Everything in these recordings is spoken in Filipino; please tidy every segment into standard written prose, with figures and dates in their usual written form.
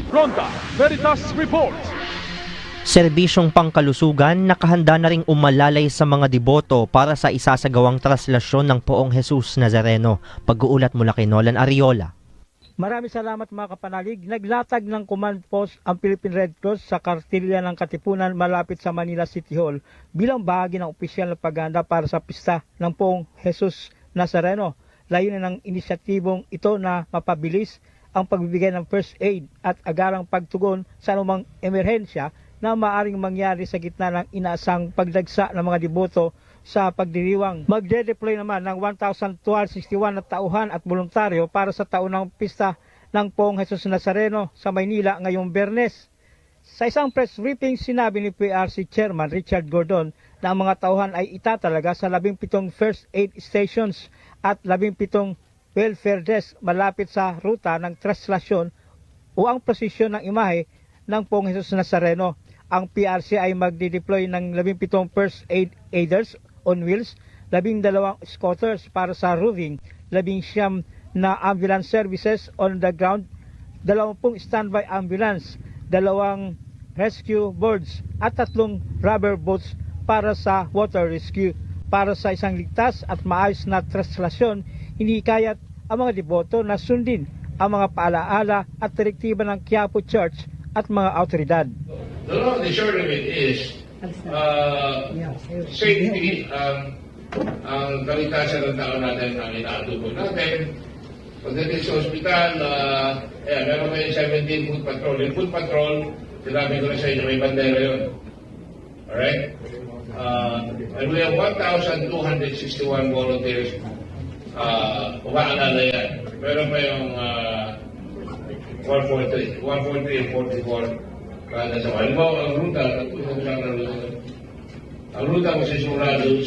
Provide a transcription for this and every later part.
Ronda Veritas Report. Serbisyong pangkalusugan nakahanda na ring umalalay sa mga deboto para sa isasagawang traslasyon ng Poong Jesus Nazareno. Pag-uulat mula kay Nolan Ariola. Maraming salamat mga kapanalig. Naglatag ng command post ang Philippine Red Cross sa Kartilya ng Katipunan malapit sa Manila City Hall bilang bahagi ng opisyal na paghahanda para sa pista ng Poong Jesus Nazareno. Layunin ng inisyatibong ito na mapabilis ang pagbibigay ng first aid at agarang pagtugon sa anumang emerhensya na maaring mangyari sa gitna ng inaasang pagdagsa ng mga deboto sa pagdiriwang. Magde-deploy naman ng 1,261 na tauhan at voluntaryo para sa taunang pista ng Poong Jesus Nazareno sa Maynila ngayong Biyernes. Sa isang press briefing, sinabi ni PRC Chairman Richard Gordon na ang mga tauhan ay itatalaga sa 17 first aid stations at 17 welfare desk malapit sa ruta ng traslasyon o ang prosesyon ng imahe ng Poong Jesus Nazareno. Ang PRC ay magdi-deploy ng 17 first aid aiders on wheels, 12 scooters para sa roving, 19 na ambulance services on the ground, 20 standby ambulance, 2 rescue boards at 3 rubber boats para sa water rescue. Para sa isang ligtas at maayos na traslasyon, hinihikayat ang mga deboto na sundin ang mga paalaala at direktiba ng Quiapo Church at mga autoridad. The long and short of it is, safety, ang kaligtasan ng tao natin ang inaatupon natin. Pagdating sa ospital, meron kayo 17 foot patrol. Yung foot patrol, sinabi ko na sa inyo, may bandera yun. Alright? And we have 1,261 volunteers. Umaalala yan. Meron pa yung 143 and 44 kada sa halimbawa ang ruta masisura doon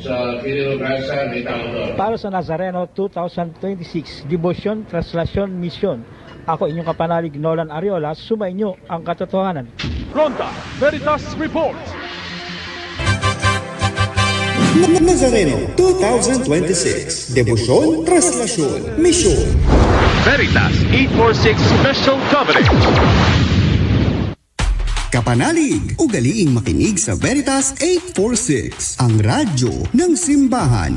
sa Quirino Plaza may tao doon. Para sa Nazareno 2026 Devotion, Traslasyon, Mission, ako inyong kapanalig Nolan Ariola, sumainyo ang katotohanan. Ronda Veritas Report. Nazareno 2026 Debosyon, Traslasyon, Misyon. Veritas 846 Special Coverage. Kapanalig, ugaliing makinig sa Veritas 846, ang radyo ng simbahan.